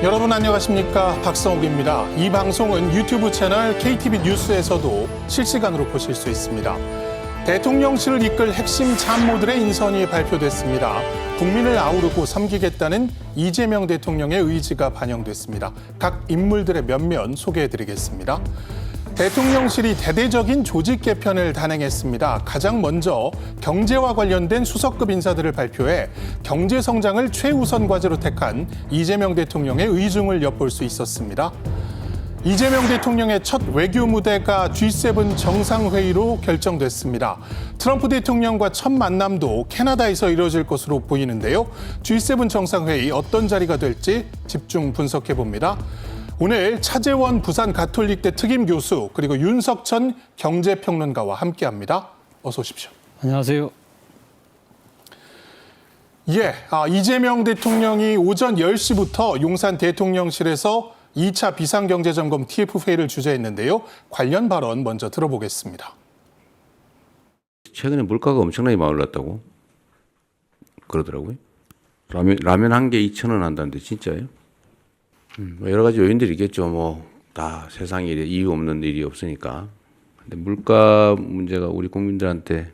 여러분 안녕하십니까, 박성욱입니다. 이 방송은 유튜브 채널 KTV 뉴스에서도 실시간으로 보실 수 있습니다. 대통령실을 이끌 핵심 참모들의 인선이 발표됐습니다. 국민을 아우르고 섬기겠다는 이재명 대통령의 의지가 반영됐습니다. 각 인물들의 면면 소개해드리겠습니다. 대통령실이 대대적인 조직 개편을 단행했습니다. 가장 먼저 경제와 관련된 수석급 인사들을 발표해 경제 성장을 최우선 과제로 택한 이재명 대통령의 의중을 엿볼 수 있었습니다. 이재명 대통령의 첫 외교 무대가 G7 정상회의로 결정됐습니다. 트럼프 대통령과 첫 만남도 캐나다에서 이루어질 것으로 보이는데요. G7 정상회의 어떤 자리가 될지 집중 분석해 봅니다. 오늘 차재원 부산 가톨릭대 특임 교수 그리고 윤석천 경제평론가와 함께합니다. 어서 오십시오. 안녕하세요. 이재명 대통령이 오전 10시부터 용산 대통령실에서 2차 비상경제점검 TF회의를 주재했는데요. 관련 발언 먼저 들어보겠습니다. 최근에 물가가 엄청나게 올랐다고 그러더라고요. 라면 한 개 2,000원 한다는데 진짜예요? 여러 가지 요인들이 있겠죠. 다 세상에 이유 없는 일이 없으니까. 근데 물가 문제가 우리 국민들한테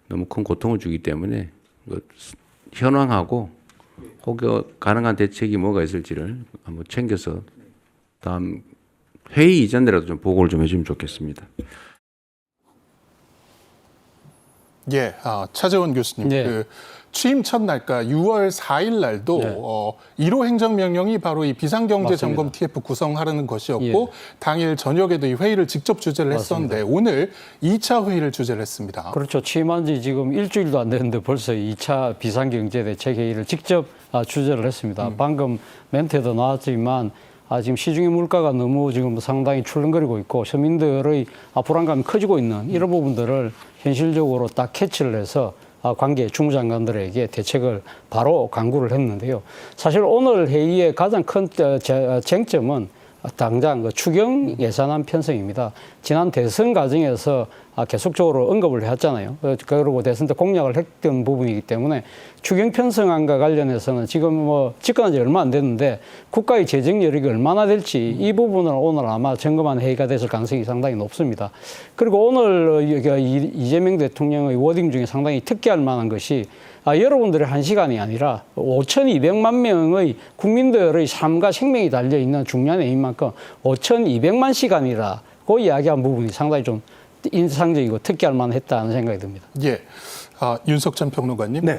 너무 큰 고통을 주기 때문에 현황하고 혹여 가능한 대책이 뭐가 있을지를 한번 챙겨서 다음 회의 이전이라도 좀 보고를 좀 해주면 좋겠습니다. 차재원 교수님. 네. 취임 첫날까 6월 4일 날도 1호 행정명령이 바로 이 비상경제점검 맞습니다. TF 구성하라는 것이었고 당일 저녁에도 이 회의를 직접 주재를 맞습니다. 했었는데 오늘 2차 회의를 주재를 했습니다. 그렇죠. 취임한 지 지금 일주일도 안 됐는데 벌써 2차 비상경제대책회의를 직접 주재를 했습니다. 방금 멘트에도 나왔지만 지금 시중의 물가가 너무 지금 상당히 출렁거리고 있고 서민들의 불안감이 커지고 있는 이런 부분들을 현실적으로 딱 캐치를 해서 관계 주무장관들에게 대책을 바로 강구를 했는데요. 사실 오늘 회의의 가장 큰 쟁점은 당장 추경 예산안 편성입니다. 지난 대선 과정에서 계속적으로 언급을 해왔잖아요. 그리고 대선 때 공약을 했던 부분이기 때문에 추경 편성안과 관련해서는 지금 집권한 지 얼마 안 됐는데 국가의 재정 여력이 얼마나 될지 이 부분을 오늘 아마 점검한 회의가 됐을 가능성이 상당히 높습니다. 그리고 오늘 이재명 대통령의 워딩 중에 상당히 특기할 만한 것이 여러분들의 한 시간이 아니라 5,200만 명의 국민들의 삶과 생명이 달려있는 중요한 회의인 만큼 5,200만 시간이라고 이야기한 부분이 상당히 좀 인상적이고 특기할 만했다는 생각이 듭니다. 윤석천 평론가님. 네.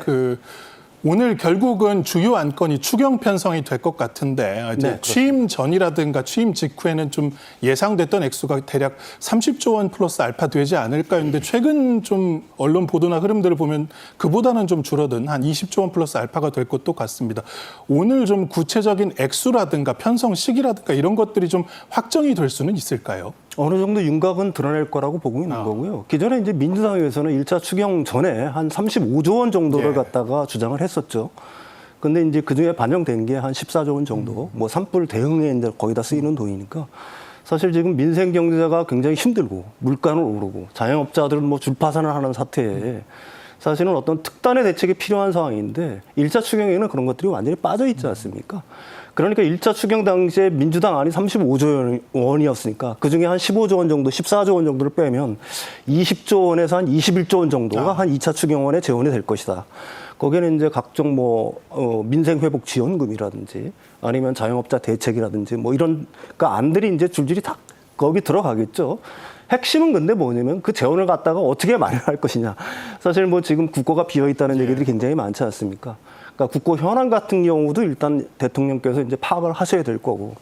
오늘 결국은 주요 안건이 추경 편성이 될 것 같은데 이제 취임 전이라든가 취임 직후에는 좀 예상됐던 액수가 대략 30조 원 플러스 알파 되지 않을까 했는데 최근 좀 언론 보도나 흐름들을 보면 그보다는 좀 줄어든 한 20조 원 플러스 알파가 될 것도 같습니다. 오늘 좀 구체적인 액수라든가 편성 시기라든가 이런 것들이 좀 확정이 될 수는 있을까요? 어느 정도 윤곽은 드러낼 거라고 보고 있는 거고요. 기존에 이제 민주당에서는 1차 추경 전에 한 35조 원 정도를 갖다가 주장을 했었죠. 근데 이제 그 중에 반영된 게 한 14조 원 정도, 산불 대응에 이제 거의 다 쓰이는 돈이니까 사실 지금 민생 경제가 굉장히 힘들고 물가는 오르고 자영업자들은 줄파산을 하는 사태에 사실은 어떤 특단의 대책이 필요한 상황인데 1차 추경에는 그런 것들이 완전히 빠져 있지 않습니까? 그러니까 1차 추경 당시에 민주당 안이 35조 원이었으니까 그중에 한 15조 원 정도, 14조 원 정도를 빼면 20조 원에서 한 21조 원 정도가 한 2차 추경원에 재원이 될 것이다. 거기에는 이제 각종 민생회복 지원금이라든지 아니면 자영업자 대책이라든지 이런 안들이 이제 줄줄이 다 거기 들어가겠죠. 핵심은 근데 뭐냐면 그 재원을 갖다가 어떻게 마련할 것이냐. 사실 지금 국고가 비어 있다는 얘기들이 굉장히 많지 않습니까? 그러니까 국고 현황 같은 경우도 일단 대통령께서 이제 파악을 하셔야 될 거고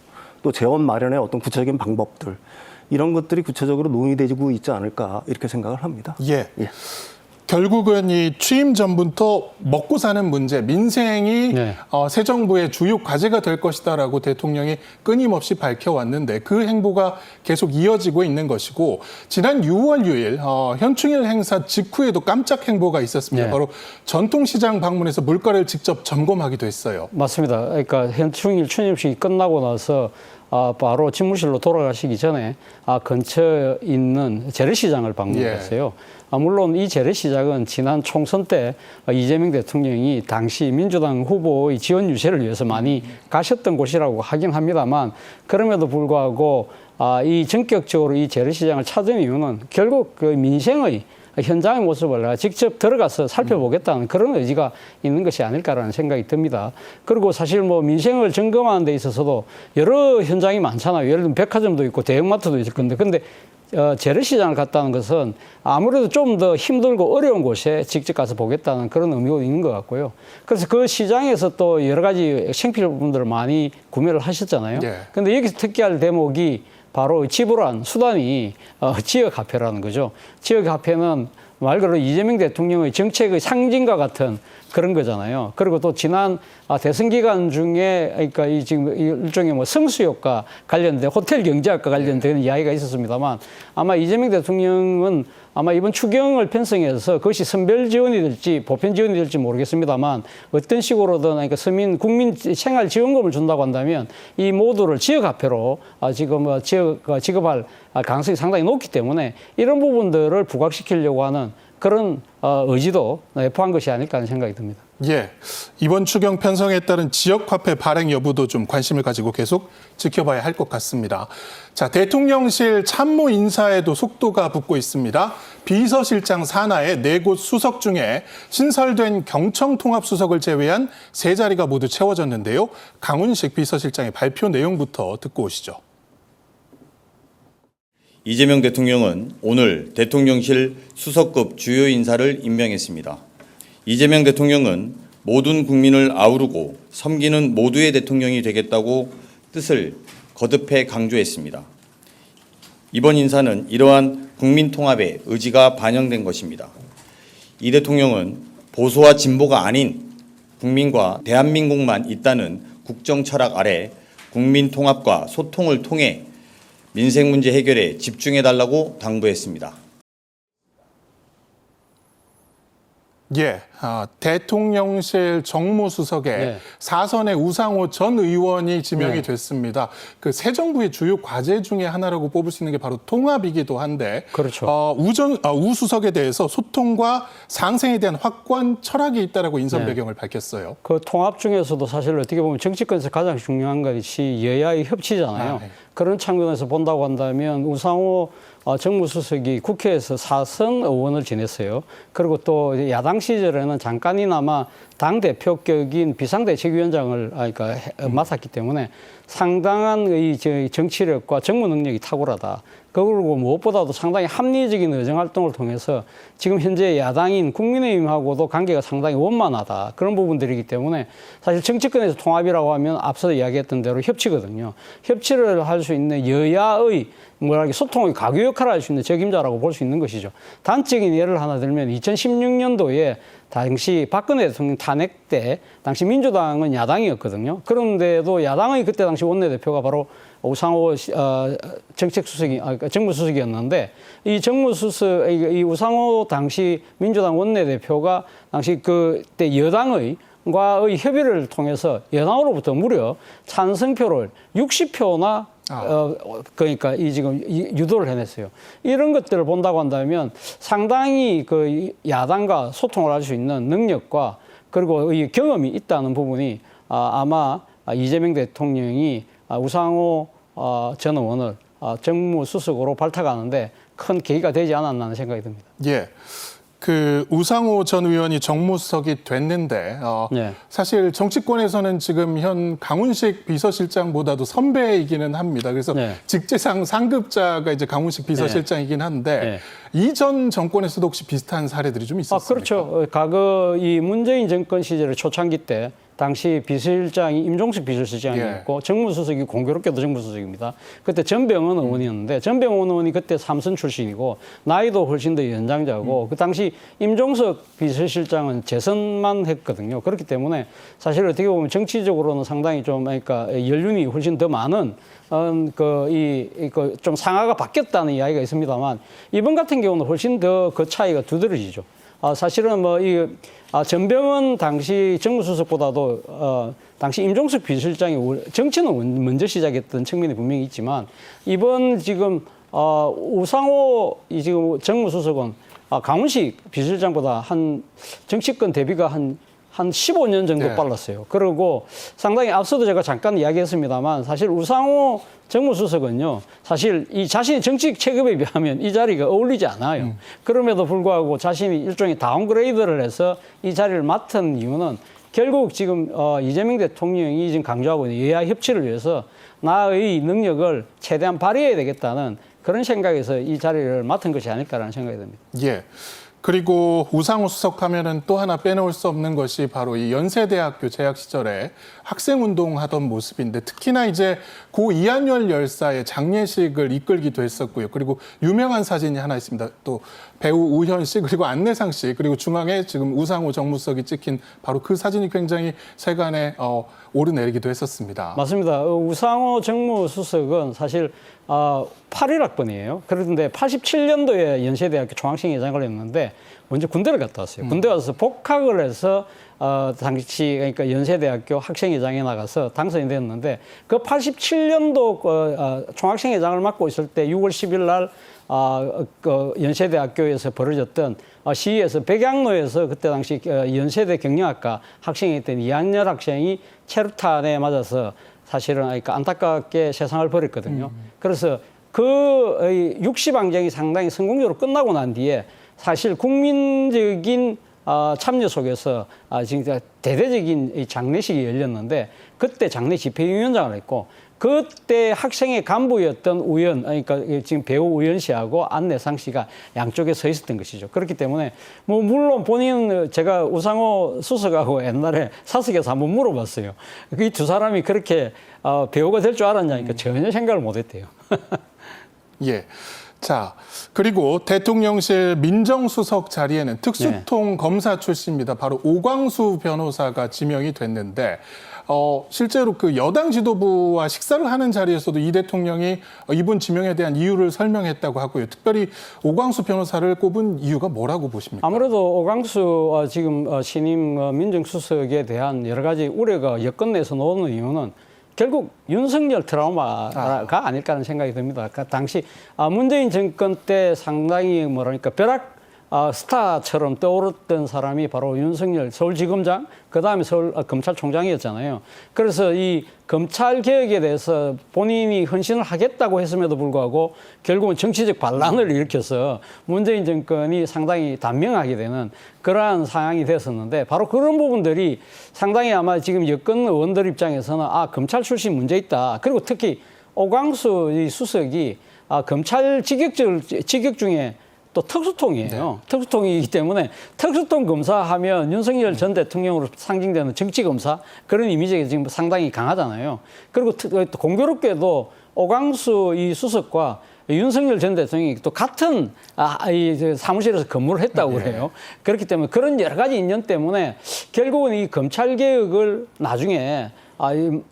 또 재원 마련의 어떤 구체적인 방법들 이런 것들이 구체적으로 논의되고 있지 않을까 이렇게 생각을 합니다. 결국은 이 취임 전부터 먹고 사는 문제, 민생이 새 정부의 주요 과제가 될 것이다라고 대통령이 끊임없이 밝혀왔는데 그 행보가 계속 이어지고 있는 것이고 지난 6월 6일 현충일 행사 직후에도 깜짝 행보가 있었습니다. 바로 전통시장 방문해서 물가를 직접 점검하기도 했어요. 맞습니다. 그러니까 현충일 추념식이 끝나고 나서 바로 집무실로 돌아가시기 전에 근처에 있는 재래시장을 방문했어요. 물론 이 재래시장은 지난 총선 때 이재명 대통령이 당시 민주당 후보의 지원 유세를 위해서 많이 가셨던 곳이라고 하긴 합니다만 그럼에도 불구하고 이 전격적으로 이 재래시장을 찾은 이유는 결국 그 민생의 현장의 모습을 직접 들어가서 살펴보겠다는 그런 의지가 있는 것이 아닐까라는 생각이 듭니다. 그리고 사실 뭐 민생을 점검하는 데 있어서도 여러 현장이 많잖아요. 예를 들면 백화점도 있고 대형마트도 있을 건데 근데 재래시장을 갔다는 것은 아무래도 좀 더 힘들고 어려운 곳에 직접 가서 보겠다는 그런 의미가 있는 것 같고요. 그래서 그 시장에서 또 여러 가지 생필품들을 많이 구매를 하셨잖아요. 근데 여기서 특기할 대목이 바로 지불한 수단이 지역화폐라는 거죠. 지역화폐는 말 그대로 이재명 대통령의 정책의 상징과 같은 그런 거잖아요. 그리고 또 지난 대선 기간 중에 그러니까 이 지금 일종의 뭐 성수효과 관련된 호텔 경제학과 관련된 이야기가 있었습니다만 아마 이재명 대통령은 아마 이번 추경을 편성해서 그것이 선별 지원이 될지 보편 지원이 될지 모르겠습니다만 어떤 식으로든 그러니까 서민 국민 생활 지원금을 준다고 한다면 이 모두를 지역화폐로 지금 지급할 가능성이 상당히 높기 때문에 이런 부분들을 부각시키려고 하는 그런 의지도 포함한 것이 아닐까 하는 생각이 듭니다. 예, 이번 추경 편성에 따른 지역화폐 발행 여부도 좀 관심을 가지고 계속 지켜봐야 할 것 같습니다. 자, 대통령실 참모 인사에도 속도가 붙고 있습니다. 비서실장 산하의 4곳 수석 중에 신설된 경청통합수석을 제외한 3자리가 모두 채워졌는데요. 강훈식 비서실장의 발표 내용부터 듣고 오시죠. 이재명 대통령은 오늘 대통령실 수석급 주요 인사를 임명했습니다. 이재명 대통령은 모든 국민을 아우르고 섬기는 모두의 대통령이 되겠다고 뜻을 거듭해 강조했습니다. 이번 인사는 이러한 국민 통합의 의지가 반영된 것입니다. 이 대통령은 보수와 진보가 아닌 국민과 대한민국만 있다는 국정 철학 아래 국민 통합과 소통을 통해 민생 문제 해결에 집중해달라고 당부했습니다. 예, 대통령실 정무수석에 사선의 우상호 전 의원이 지명이 됐습니다. 그 새 정부의 주요 과제 중에 하나라고 뽑을 수 있는 게 바로 통합이기도 한데, 그렇죠. 우 수석에 대해서 소통과 상생에 대한 확고한 철학이 있다라고 인선 배경을 밝혔어요. 그 통합 중에서도 사실 어떻게 보면 정치권에서 가장 중요한 것이 여야의 협치잖아요. 그런 측면에서 본다고 한다면 우상호 정무수석이 국회에서 사선 의원을 지냈어요. 그리고 또 야당 시절에는 잠깐이나마 당대표격인 비상대책위원장을 맡았기 때문에 상당한 이 정치력과 정무 능력이 탁월하다. 그리고 무엇보다도 상당히 합리적인 의정활동을 통해서 지금 현재 야당인 국민의힘하고도 관계가 상당히 원만하다. 그런 부분들이기 때문에 사실 정치권에서 통합이라고 하면 앞서 이야기했던 대로 협치거든요. 협치를 할 수 있는 여야의 소통의 가교 역할을 할 수 있는 적임자라고 볼 수 있는 것이죠. 단적인 예를 하나 들면 2016년도에 당시 박근혜 대통령 탄핵 때 당시 민주당은 야당이었거든요. 그런데도 야당의 그때 당시 원내대표가 바로 우상호 정무수석이었는데 이 정무수석 이 우상호 당시 민주당 원내대표가 당시 그때 여당의 협의를 통해서 여당으로부터 무려 찬성표를 60표나 그러니까 지금 유도를 해냈어요. 이런 것들을 본다고 한다면 상당히 그 야당과 소통을 할 수 있는 능력과 그리고 이 경험이 있다는 부분이 아마 이재명 대통령이 우상호 전 의원을 정무수석으로 발탁하는데 큰 계기가 되지 않았나 하는 생각이 듭니다. 예. 그 우상호 전 의원이 정무수석이 됐는데 사실 정치권에서는 지금 현 강훈식 비서실장보다도 선배이기는 합니다. 그래서 직제상 상급자가 이제 강훈식 비서실장이긴 한데 이전 정권에서도 혹시 비슷한 사례들이 좀 있었습니까? 그렇죠. 과거 이 문재인 정권 시절의 초창기 때 당시 비서실장이 임종석 비서실장이었고 정무수석이 공교롭게도 정무수석입니다. 그때 전병헌 의원이었는데 전병헌 의원이 그때 삼선 출신이고 나이도 훨씬 더 연장자고 그 당시 임종석 비서실장은 재선만 했거든요. 그렇기 때문에 사실 어떻게 보면 정치적으로는 상당히 좀 그러니까 연륜이 훨씬 더 많은 좀 상하가 바뀌었다는 이야기가 있습니다만 이번 같은 경우는 훨씬 더 그 차이가 두드러지죠. 사실은 전병헌 당시 정무수석보다도 당시 임종석 비서실장이 정치는 먼저 시작했던 측면이 분명히 있지만 이번 지금 우상호 지금 정무수석은 강훈식 비서실장보다 한 정치권 대비가 한 15년 정도 네. 빨랐어요. 그리고 상당히 앞서도 제가 잠깐 이야기했습니다만 사실 우상호 정무수석은요, 사실 이 자신의 정치 체급에 비하면 이 자리가 어울리지 않아요. 그럼에도 불구하고 자신이 일종의 다운그레이드를 해서 이 자리를 맡은 이유는 결국 지금 이재명 대통령이 지금 강조하고 있는 여야 협치를 위해서 나의 능력을 최대한 발휘해야 되겠다는 그런 생각에서 이 자리를 맡은 것이 아닐까라는 생각이 듭니다. 예. 그리고 우상호 수석 하면은 또 하나 빼놓을 수 없는 것이 바로 이 연세대학교 재학 시절에 학생운동하던 모습인데 특히나 이제 고 이한열 열사의 장례식을 이끌기도 했었고요. 그리고 유명한 사진이 하나 있습니다. 또 배우 우현 씨 그리고 안내상 씨 그리고 중앙에 지금 우상호 정무수석이 찍힌 바로 그 사진이 굉장히 세간에 오르내리기도 했었습니다. 맞습니다. 우상호 정무수석은 사실 81학번이에요. 그런데 87년도에 연세대학교 총학생회장을 했는데 먼저 군대를 갔다 왔어요. 군대 와서 복학을 해서 당시 그러니까 연세대학교 학생회장에 나가서 당선이 됐는데 그 87년도 총학생회장을 맡고 있을 때 6월 10일 날 그 연세대학교에서 벌어졌던 시위에서 백양로에서 그때 당시 연세대 경영학과 학생이었던 이한열 학생이 체류탄에 맞아서 사실은 그러니까 안타깝게 세상을 버렸거든요. 그래서 그 육시방정이 상당히 성공적으로 끝나고 난 뒤에 사실 국민적인 참여 속에서 진짜 대대적인 이 장례식이 열렸는데 그때 장례 집회위원장을 했고 그때 학생의 간부였던 우연, 그러니까 지금 배우 우연 씨하고 안내상 씨가 양쪽에 서 있었던 것이죠. 그렇기 때문에 뭐 물론 본인은 제가 우상호 수석하고 옛날에 사석에서 한번 물어봤어요. 이 두 사람이 그렇게 배우가 될 줄 알았냐니까 전혀 생각을 못했대요. 예. 자, 그리고 대통령실 민정수석 자리에는 특수통 검사 출신입니다. 바로 오광수 변호사가 지명이 됐는데 실제로 그 여당 지도부와 식사를 하는 자리에서도 이 대통령이 이분 지명에 대한 이유를 설명했다고 하고요. 특별히 오광수 변호사를 꼽은 이유가 뭐라고 보십니까? 아무래도 오광수 지금 신임 민정수석에 대한 여러 가지 우려가 여권 내에서 나오는 이유는 결국 윤석열 트라우마가 아닐까 하는 생각이 듭니다. 그러니까 당시 문재인 정권 때 상당히 뭐랄까 벼락 스타처럼 떠오르던 사람이 바로 윤석열 서울지검장, 그다음에 서울 검찰총장이었잖아요. 그래서 이 검찰 개혁에 대해서 본인이 헌신을 하겠다고 했음에도 불구하고 결국은 정치적 반란을 일으켜서 문재인 정권이 상당히 단명하게 되는 그러한 상황이 됐었는데 바로 그런 부분들이 상당히 아마 지금 여권 의원들 입장에서는 검찰 출신 문제 있다. 그리고 특히 오광수 이 수석이 검찰 직역 중에 또 특수통이에요. 네. 특수통이기 때문에 특수통 검사하면 윤석열 전 대통령으로 상징되는 정치검사 그런 이미지가 지금 상당히 강하잖아요. 그리고 공교롭게도 오광수 이 수석과 윤석열 전 대통령이 또 같은 이 사무실에서 근무를 했다고 그래요. 그렇기 때문에 그런 여러 가지 인연 때문에 결국은 이 검찰 개혁을 나중에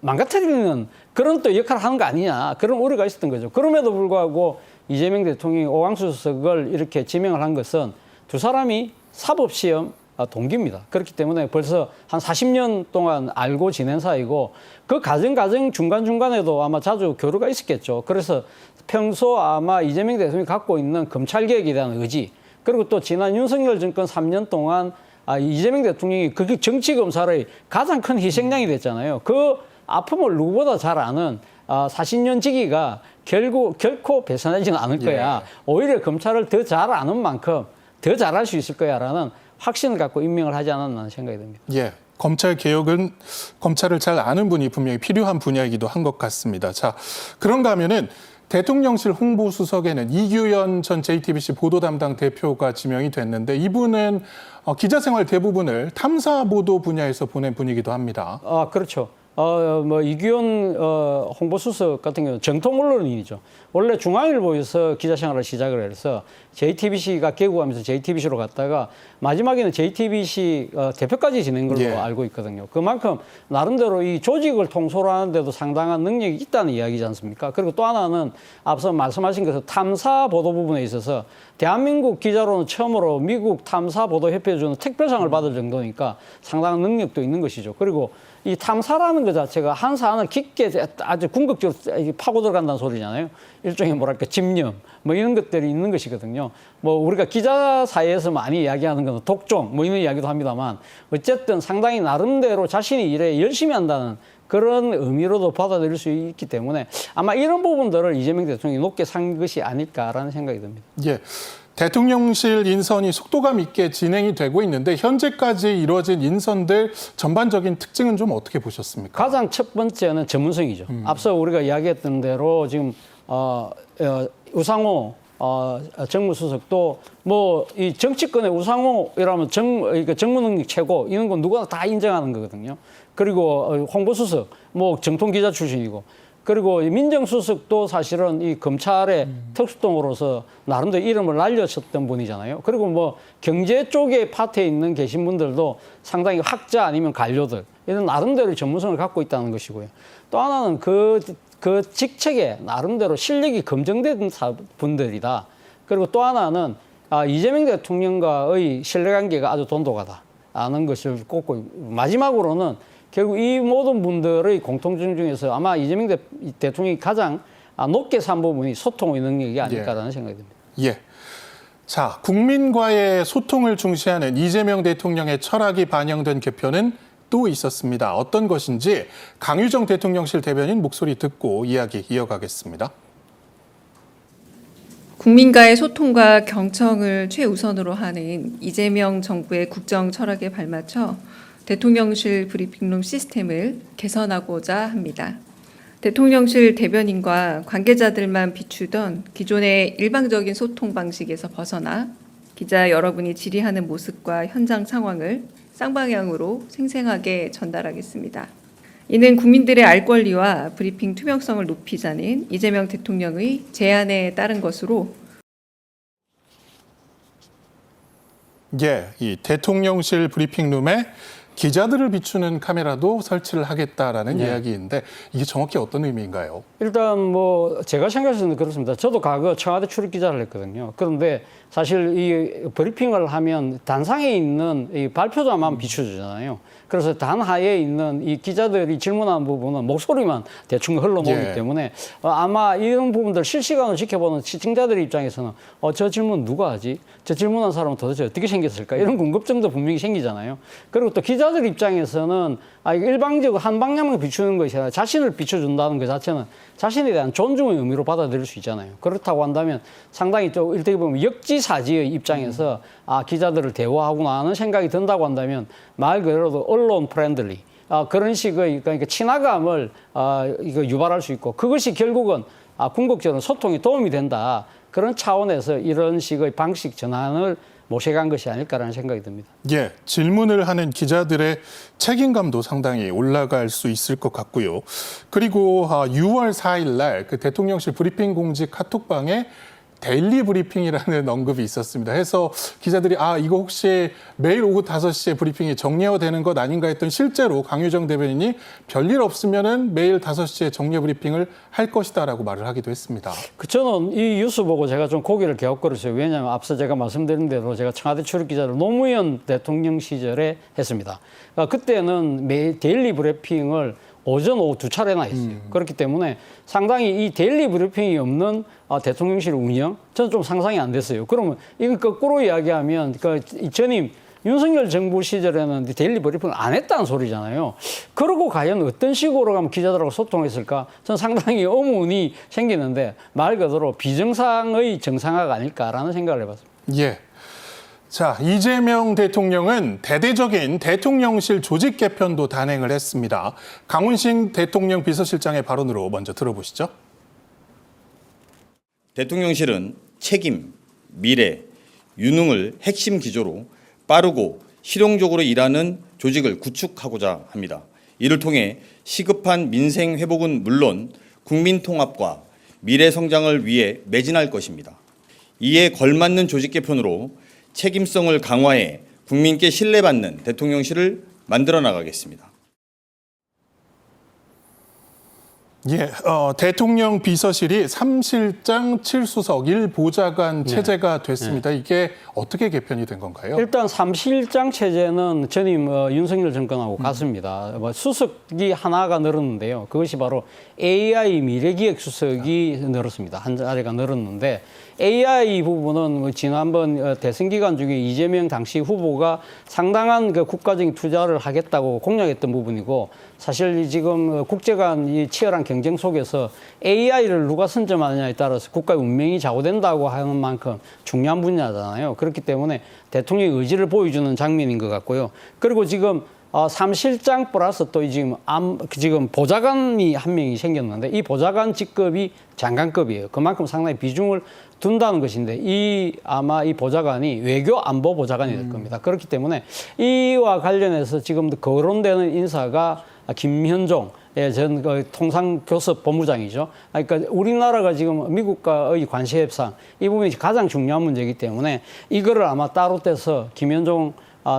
망가뜨리는 그런 또 역할을 하는 거 아니냐 그런 우려가 있었던 거죠. 그럼에도 불구하고 이재명 대통령이 오광수 수석을 이렇게 지명을 한 것은 두 사람이 사법시험 동기입니다. 그렇기 때문에 벌써 한 40년 동안 알고 지낸 사이고 그 과정 중간중간에도 아마 자주 교류가 있었겠죠. 그래서 평소 아마 이재명 대통령이 갖고 있는 검찰개혁에 대한 의지 그리고 또 지난 윤석열 정권 3년 동안 이재명 대통령이 그게 정치검사의 가장 큰 희생양이 됐잖아요. 그 아픔을 누구보다 잘 아는 40년 지기가 결코 배선하지는 않을 거야. 오히려 검찰을 더 잘 아는 만큼 더 잘할 수 있을 거야라는 확신을 갖고 임명을 하지 않았나 생각이 듭니다. 예. 검찰 개혁은 검찰을 잘 아는 분이 분명히 필요한 분야이기도 한 것 같습니다. 자, 그런가 하면은 대통령실 홍보수석에는 이규현 전 JTBC 보도 담당 대표가 지명이 됐는데 이분은 기자 생활 대부분을 탐사 보도 분야에서 보낸 분이기도 합니다. 그렇죠. 이규현 홍보수석 같은 경우는 정통 언론인이죠. 원래 중앙일보에서 기자 생활을 시작을 해서 JTBC가 개국하면서 JTBC로 갔다가 마지막에는 JTBC 대표까지 지낸 걸로 예. 알고 있거든요. 그만큼 나름대로 이 조직을 통솔하는 데도 상당한 능력이 있다는 이야기지 않습니까? 그리고 또 하나는 앞서 말씀하신 것처럼 탐사 보도 부분에 있어서 대한민국 기자로는 처음으로 미국 탐사보도협회에 주는 특별상을 받을 정도니까 상당한 능력도 있는 것이죠. 그리고 이 탐사라는 것 자체가 한 사안을 깊게 아주 궁극적으로 파고 들어간다는 소리잖아요. 일종의 뭐랄까 집념 뭐 이런 것들이 있는 것이거든요. 뭐 우리가 기자 사이에서 많이 이야기하는 건 독종 뭐 이런 이야기도 합니다만 어쨌든 상당히 나름대로 자신이 일에 열심히 한다는 그런 의미로도 받아들일 수 있기 때문에 아마 이런 부분들을 이재명 대통령이 높게 산 것이 아닐까라는 생각이 듭니다. 예. 대통령실 인선이 속도감 있게 진행이 되고 있는데 현재까지 이루어진 인선들 전반적인 특징은 좀 어떻게 보셨습니까? 가장 첫 번째는 전문성이죠. 앞서 우리가 이야기했던 대로 지금 우상호 정무수석도 뭐 이 정치권의 우상호이라면 정무 능력 최고 이런 건 누구나 다 인정하는 거거든요. 그리고 홍보수석 뭐 정통 기자 출신이고. 그리고 민정수석도 사실은 이 검찰의 특수통으로서 나름대로 이름을 날려쳤던 분이잖아요. 그리고 뭐 경제 쪽에 파트에 있는 계신 분들도 상당히 학자 아니면 관료들 이런 나름대로 전문성을 갖고 있다는 것이고요. 또 하나는 그 직책에 나름대로 실력이 검증된 분들이다. 그리고 또 하나는 이재명 대통령과의 신뢰관계가 아주 돈독하다라는 것을 꼽고 마지막으로는 결국 이 모든 분들의 공통점 중에서 아마 이재명 대통령이 가장 높게 산 부분이 소통의 능력이 아닐까라는 생각이 듭니다. 예. 자, 국민과의 소통을 중시하는 이재명 대통령의 철학이 반영된 개편은 또 있었습니다. 어떤 것인지 강유정 대통령실 대변인 목소리 듣고 이야기 이어가겠습니다. 국민과의 소통과 경청을 최우선으로 하는 이재명 정부의 국정 철학에 발맞춰 대통령실 브리핑룸 시스템을 개선하고자 합니다. 대통령실 대변인과 관계자들만 비추던 기존의 일방적인 소통 방식에서 벗어나 기자 여러분이 질의하는 모습과 현장 상황을 쌍방향으로 생생하게 전달하겠습니다. 이는 국민들의 알 권리와 브리핑 투명성을 높이자는 이재명 대통령의 제안에 따른 것으로 예, 이 대통령실 브리핑룸에 기자들을 비추는 카메라도 설치를 하겠다라는 이야기인데 이게 정확히 어떤 의미인가요? 일단 뭐 제가 생각했을 때는 그렇습니다. 저도 과거 청와대 출입 기자를 했거든요. 그런데 사실 이 브리핑을 하면 단상에 있는 이 발표자만 비춰주잖아요. 그래서 단하에 있는 이 기자들이 질문하는 부분은 목소리만 대충 흘러놓기 예. 때문에 아마 이런 부분들 실시간으로 지켜보는 시청자들 입장에서는 저 질문 누가 하지? 저 질문한 사람은 도대체 어떻게 생겼을까? 이런 궁금증도 분명히 생기잖아요. 그리고 또 기자들 입장에서는 이거 일방적으로 한 방향만 비추는 것이 아니라 자신을 비춰준다는 것 자체는 자신에 대한 존중의 의미로 받아들일 수 있잖아요. 그렇다고 한다면 상당히 또 일대기 보면 역지사지의 입장에서 기자들을 대우하구나 하는 생각이 든다고 한다면 말 그대로도 언론 프렌들리 그런 식의 그러니까 친화감을 이거 유발할 수 있고 그것이 결국은 궁극적으로 소통에 도움이 된다. 그런 차원에서 이런 식의 방식 전환을 모셔간 것이 아닐까라는 생각이 듭니다. 예, 질문을 하는 기자들의 책임감도 상당히 올라갈 수 있을 것 같고요. 그리고 6월 4일 날 그 대통령실 브리핑 공지 카톡방에 데일리 브리핑이라는 언급이 있었습니다. 해서 기자들이 이거 혹시 매일 오후 5시에 브리핑이 정리화 되는 것 아닌가 했던 실제로 강유정 대변인이 별일 없으면은 매일 5시에 정리화 브리핑을 할 것이다라고 말을 하기도 했습니다. 저는 이 뉴스 보고 제가 좀 고개를 갸웃거렸어요. 왜냐하면 앞서 제가 말씀드린 대로 제가 청와대 출입 기자를 노무현 대통령 시절에 했습니다. 그때는 매일 데일리 브리핑을 오전, 오후 두 차례나 했어요. 그렇기 때문에 상당히 이 데일리 브리핑이 없는 대통령실 운영, 저는 좀 상상이 안 됐어요. 그러면 이거 거꾸로 이야기하면 전임 윤석열 정부 시절에는 데일리 브리핑을 안 했다는 소리잖아요. 그러고 과연 어떤 식으로 가면 기자들하고 소통했을까? 저는 상당히 의문이 생기는데 말 그대로 비정상의 정상화가 아닐까라는 생각을 해봤습니다. 예. 자, 이재명 대통령은 대대적인 대통령실 조직 개편도 단행을 했습니다. 강훈식 대통령 비서실장의 발언으로 먼저 들어보시죠. 대통령실은 책임, 미래, 유능을 핵심 기조로 빠르고 실용적으로 일하는 조직을 구축하고자 합니다. 이를 통해 시급한 민생 회복은 물론 국민 통합과 미래 성장을 위해 매진할 것입니다. 이에 걸맞는 조직 개편으로 책임성을 강화해 국민께 신뢰받는 대통령실을 만들어 나가겠습니다. 예, 대통령 비서실이 3실장 7수석 1보좌관 체제가 됐습니다. 이게 어떻게 개편이 된 건가요? 일단 3실장 체제는 전임 윤석열 정권하고 같습니다. 수석이 하나가 늘었는데요. 그것이 바로 AI 미래기획 수석이 늘었습니다. 한 자리가 늘었는데 AI 부분은 지난번 대선 기간 중에 이재명 당시 후보가 상당한 그 국가적인 투자를 하겠다고 공약했던 부분이고 사실 지금 국제 간 이 치열한 경쟁 속에서 AI를 누가 선점하느냐에 따라서 국가의 운명이 좌우된다고 하는 만큼 중요한 분야잖아요. 그렇기 때문에 대통령의 의지를 보여주는 장면인 것 같고요. 그리고 지금 3실장 플러스 또 지금 보좌관이 한 명이 생겼는데 이 보좌관 직급이 장관급이에요. 그만큼 상당히 비중을 둔다는 것인데 아마 이 보좌관이 외교 안보 보좌관이 될 겁니다. 그렇기 때문에 이와 관련해서 지금 거론되는 인사가 김현종 전 통상교섭 본부장이죠. 그러니까 우리나라가 지금 미국과의 관시 협상 이 부분이 가장 중요한 문제이기 때문에 이거를 아마 따로 떼서 김현종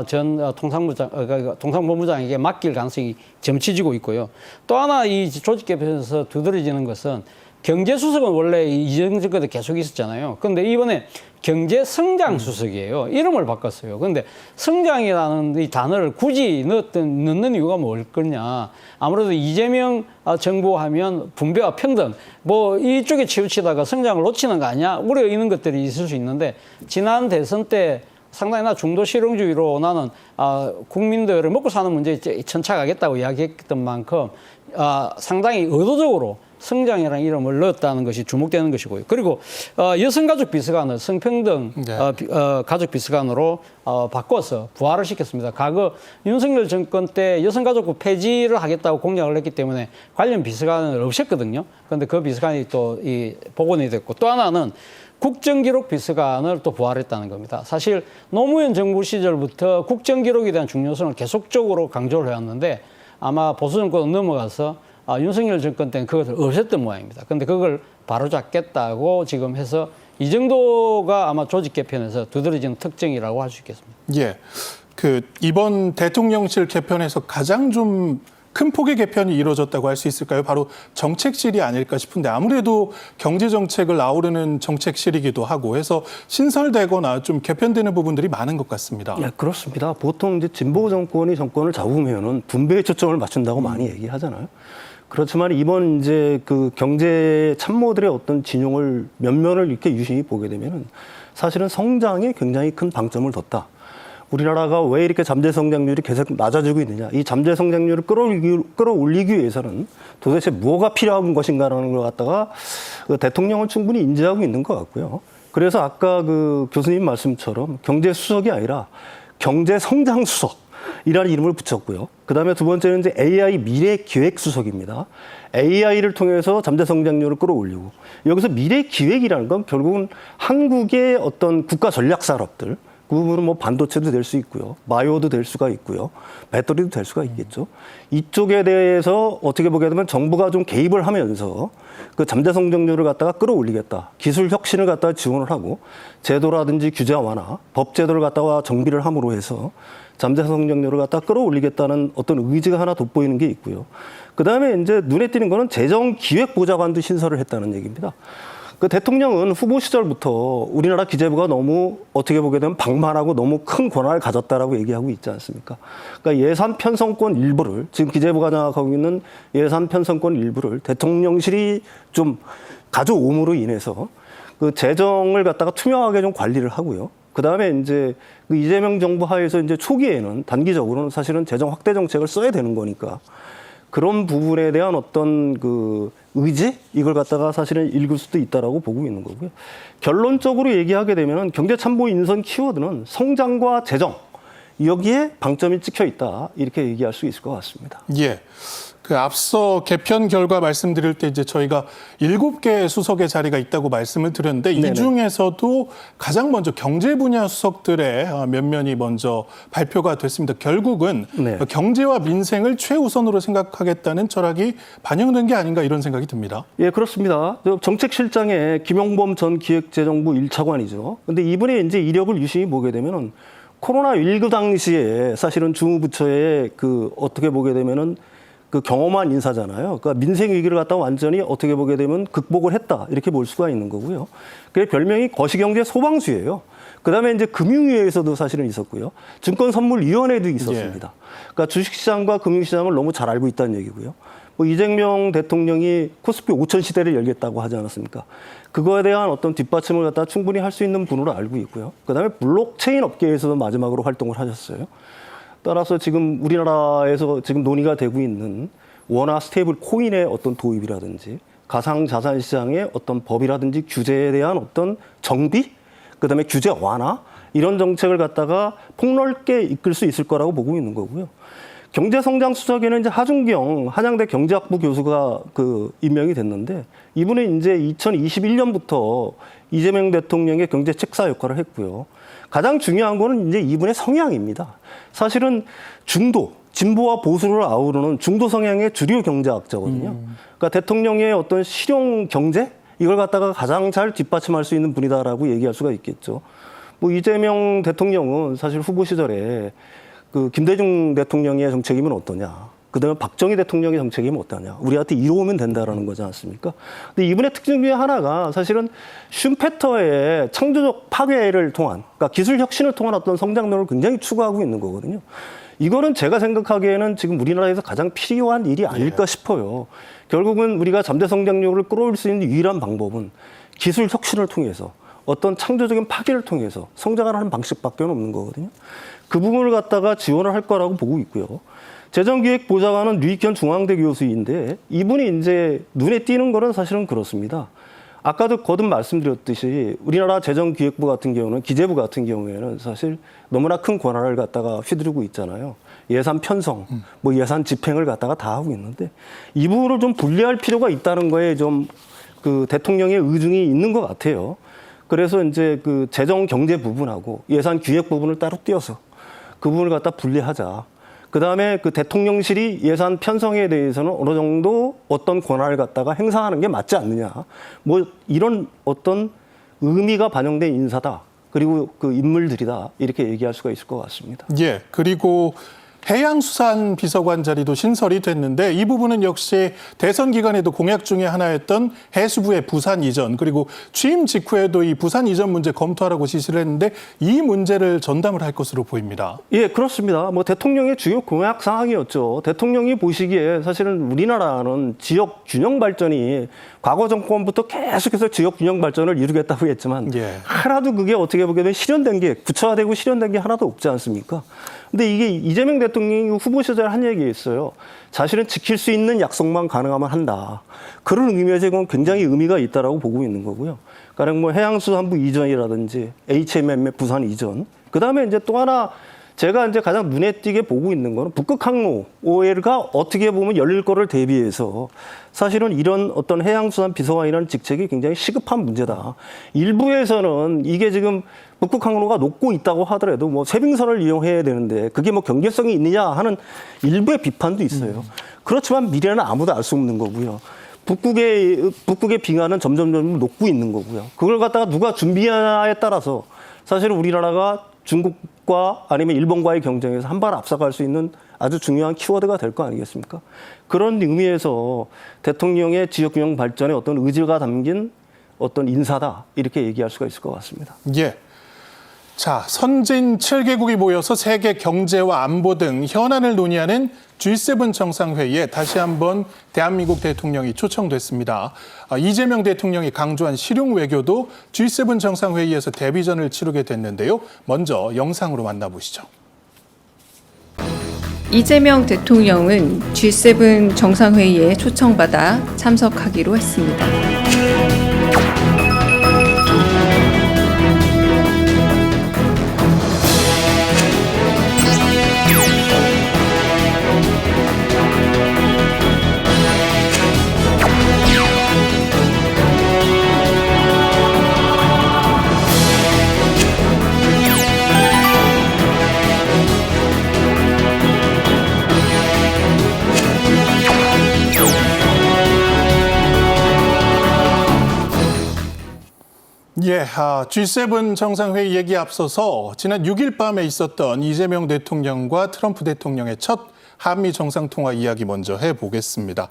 전 통상본부장에게 맡길 가능성이 점치지고 있고요. 또 하나 이 조직 개편에서 두드러지는 것은 경제수석은 원래 이전 정권에 계속 있었잖아요. 그런데 이번에 경제성장수석이에요. 이름을 바꿨어요. 그런데 성장이라는 이 단어를 굳이 넣는 이유가 뭘 거냐. 아무래도 이재명 정부 하면 분배와 평등, 이쪽에 치우치다가 성장을 놓치는 거 아니야? 우려 있는 것들이 있을 수 있는데 지난 대선 때 상당히 나 중도 실용주의로 나는 국민들을 먹고 사는 문제에 천착하겠다고 이야기했던 만큼 상당히 의도적으로 성장이라는 이름을 넣었다는 것이 주목되는 것이고요. 그리고 여성가족비서관을 성평등 가족비서관으로 바꿔서 부활을 시켰습니다. 과거 윤석열 정권 때 여성가족부 폐지를 하겠다고 공약을 했기 때문에 관련 비서관을 없앴거든요. 그런데 그 비서관이 또 복원이 됐고 또 하나는 국정기록 비서관을 또 부활했다는 겁니다. 사실 노무현 정부 시절부터 국정기록에 대한 중요성을 계속적으로 강조를 해왔는데 아마 보수 정권은 넘어가서 윤석열 정권 때는 그것을 없앴던 모양입니다. 그런데 그걸 바로잡겠다고 지금 해서 이 정도가 아마 조직 개편에서 두드러지는 특징이라고 할 수 있겠습니다. 예, 이번 대통령실 개편에서 가장 좀 큰 폭의 개편이 이루어졌다고 할 수 있을까요? 바로 정책실이 아닐까 싶은데 아무래도 경제정책을 아우르는 정책실이기도 하고 해서 신설되거나 좀 개편되는 부분들이 많은 것 같습니다. 네, 그렇습니다. 보통 이제 진보 정권이 정권을 잡으면은 분배에 초점을 맞춘다고 많이 얘기하잖아요. 그렇지만 이번 이제 그 경제 참모들의 어떤 진용을 면면을 이렇게 유심히 보게 되면은 사실은 성장에 굉장히 큰 방점을 뒀다. 우리나라가 왜 이렇게 잠재 성장률이 계속 낮아지고 있느냐. 이 잠재 성장률을 끌어올리기 위해서는 도대체 뭐가 필요한 것인가라는 걸 갖다가 대통령은 충분히 인지하고 있는 것 같고요. 그래서 아까 그 교수님 말씀처럼 경제수석이 아니라 경제성장수석이라는 이름을 붙였고요. 그다음에 두 번째는 이제 AI 미래기획수석입니다. AI를 통해서 잠재 성장률을 끌어올리고 여기서 미래기획이라는 건 결국은 한국의 어떤 국가 전략 산업들 그 부분은 반도체도 될 수 있고요. 바이오도 될 수가 있고요. 배터리도 될 수가 있겠죠. 이쪽에 대해서 어떻게 보게 되면 정부가 좀 개입을 하면서 그 잠재 성장률을 갖다가 끌어올리겠다. 기술 혁신을 갖다가 지원을 하고 제도라든지 규제 완화, 법 제도를 갖다가 정비를 함으로 해서 잠재 성장률을 갖다가 끌어올리겠다는 어떤 의지가 하나 돋보이는 게 있고요. 그다음에 이제 눈에 띄는 거는 재정기획보좌관도 신설을 했다는 얘기입니다. 그 대통령은 후보 시절부터 우리나라 기재부가 너무 어떻게 보게 되면 방만하고 너무 큰 권한을 가졌다라고 얘기하고 있지 않습니까? 그러니까 예산 편성권 일부를 지금 기재부가 장악하고 있는 예산 편성권 일부를 대통령실이 좀 가져옴으로 인해서 그 재정을 갖다가 투명하게 좀 관리를 하고요. 그 다음에 이제 그 이재명 정부 하에서 이제 초기에는 단기적으로는 사실은 재정 확대 정책을 써야 되는 거니까 그런 부분에 대한 어떤 그 의지 이걸 갖다가 사실은 읽을 수도 있다라고 보고 있는 거고요. 결론적으로 얘기하게 되면은 경제참모 인선 키워드는 성장과 재정 여기에 방점이 찍혀 있다 이렇게 얘기할 수 있을 것 같습니다. 예. 그 앞서 개편 결과 말씀드릴 때 이제 저희가 7개 수석의 자리가 있다고 말씀을 드렸는데 이 네네. 중에서도 가장 먼저 경제 분야 수석들의 면면이 먼저 발표가 됐습니다. 결국은 네. 경제와 민생을 최우선으로 생각하겠다는 철학이 반영된 게 아닌가 이런 생각이 듭니다. 예, 그렇습니다. 정책실장의 김용범 전 기획재정부 1차관이죠. 근데 이번에 이제 이력을 유심히 보게 되면은 코로나19 당시에 사실은 주무부처에 그 어떻게 보게 되면은 그 경험한 인사잖아요. 그러니까 민생 위기를 갖다 완전히 어떻게 보게 되면 극복을 했다 이렇게 볼 수가 있는 거고요. 그 별명이 거시경제 소방수예요. 그다음에 이제 금융위에서도 사실은 있었고요. 증권선물위원회도 있었습니다. 그러니까 주식시장과 금융시장을 너무 잘 알고 있다는 얘기고요. 뭐 이재명 대통령이 코스피 5천 시대를 열겠다고 하지 않았습니까? 그거에 대한 어떤 뒷받침을 갖다 충분히 할 수 있는 분으로 알고 있고요. 그다음에 블록체인 업계에서도 마지막으로 활동을 하셨어요. 따라서 지금 우리나라에서 지금 논의가 되고 있는 원화 스테이블 코인의 어떤 도입이라든지 가상자산 시장의 어떤 법이라든지 규제에 대한 어떤 정비, 그다음에 규제 완화 이런 정책을 갖다가 폭넓게 이끌 수 있을 거라고 보고 있는 거고요. 경제성장수석에는 이제 하준경 한양대 경제학부 교수가 그 임명이 됐는데 이분은 이제 2021년부터 이재명 대통령의 경제 책사 역할을 했고요. 가장 중요한 거는 이제 이분의 성향입니다. 사실은 중도, 진보와 보수를 아우르는 중도 성향의 주류 경제학자거든요. 그러니까 대통령의 어떤 실용 경제 이걸 갖다가 가장 잘 뒷받침할 수 있는 분이다라고 얘기할 수가 있겠죠. 뭐 이재명 대통령은 사실 후보 시절에 그 김대중 대통령의 정책이면 어떠냐. 그다음에 박정희 대통령의 정책이면 어떠냐. 우리한테 이루어오면 된다라는 거지 않습니까? 근데 이분의 특징 중에 하나가 사실은 슈페터의 창조적 파괴를 통한, 그러니까 기술 혁신을 통한 어떤 성장론을 굉장히 추구하고 있는 거거든요. 이거는 제가 생각하기에는 지금 우리나라에서 가장 필요한 일이 아닐까 싶어요. 결국은 우리가 잠재 성장력을 끌어올 수 있는 유일한 방법은 기술 혁신을 통해서 어떤 창조적인 파괴를 통해서 성장을 하는 방식밖에 없는 거거든요. 그 부분을 갖다가 지원을 할 거라고 보고 있고요. 재정기획보좌관은 류익현 중앙대 교수인데 이분이 이제 눈에 띄는 거는 사실은 그렇습니다. 아까도 거듭 말씀드렸듯이 우리나라 재정기획부 같은 경우는 기재부 같은 경우에는 사실 너무나 큰 권한을 갖다가 휘두르고 있잖아요. 예산 편성, 뭐 예산 집행을 갖다가 다 하고 있는데 이 부분을 좀 분리할 필요가 있다는 거에 좀 그 대통령의 의중이 있는 것 같아요. 그래서 이제 그 재정 경제 부분하고 예산 기획 부분을 따로 띄어서 그 부분을 갖다 분리하자. 그 다음에 그 대통령실이 예산 편성에 대해서는 어느 정도 어떤 권한을 갖다가 행사하는 게 맞지 않느냐. 뭐 이런 어떤 의미가 반영된 인사다. 그리고 그 인물들이다. 이렇게 얘기할 수가 있을 것 같습니다. 예, 그리고 해양수산 비서관 자리도 신설이 됐는데 이 부분은 역시 대선 기간에도 공약 중에 하나였던 해수부의 부산 이전 그리고 취임 직후에도 이 부산 이전 문제 검토하라고 지시를 했는데 이 문제를 전담을 할 것으로 보입니다. 예, 그렇습니다. 뭐 대통령의 주요 공약 사항이었죠. 대통령이 보시기에 사실은 우리나라는 지역 균형 발전이 과거 정권부터 계속해서 지역 균형 발전을 이루겠다고 했지만 예. 하나도 그게 어떻게 보게 되면 실현된 게 구체화되고 실현된 게 하나도 없지 않습니까? 근데 이게 이재명 대통령이 후보 시절에 한 얘기가 있어요. 자신은 지킬 수 있는 약속만 가능하면 한다. 그런 의미에서 이건 굉장히 의미가 있다라고 보고 있는 거고요. 가령 뭐 해양수산부 이전이라든지 HMM의 부산 이전. 그 다음에 이제 또 하나 제가 이제 가장 눈에 띄게 보고 있는 거는 북극 항로 OL가 어떻게 보면 열릴 거를 대비해서 사실은 이런 어떤 해양수산 비서관이라는 직책이 굉장히 시급한 문제다. 일부에서는 이게 지금 북극 항로가 녹고 있다고 하더라도 뭐 세빙선을 이용해야 되는데 그게 뭐 경제성이 있느냐 하는 일부의 비판도 있어요. 그렇지만 미래는 아무도 알 수 없는 거고요. 북극의 빙하는 점점 녹고 있는 거고요. 그걸 갖다가 누가 준비하냐에 따라서 사실은 우리나라가 중국과 아니면 일본과의 경쟁에서 한 발 앞서갈 수 있는 아주 중요한 키워드가 될 거 아니겠습니까? 그런 의미에서 대통령의 지역균형 발전에 어떤 의지가 담긴 어떤 인사다 이렇게 얘기할 수가 있을 것 같습니다. 예. 자, 선진 7개국이 모여서 세계 경제와 안보 등 현안을 논의하는 G7 정상회의에 다시 한번 대한민국 대통령이 초청됐습니다. 이재명 대통령이 강조한 실용 외교도 G7 정상회의에서 데뷔전을 치르게 됐는데요. 먼저 영상으로 만나보시죠. 이재명 대통령은 G7 정상회의에 초청받아 참석하기로 했습니다. 예, G7 정상회의 얘기 앞서서 지난 6일 밤에 있었던 이재명 대통령과 트럼프 대통령의 첫 한미 정상통화 이야기 먼저 해보겠습니다.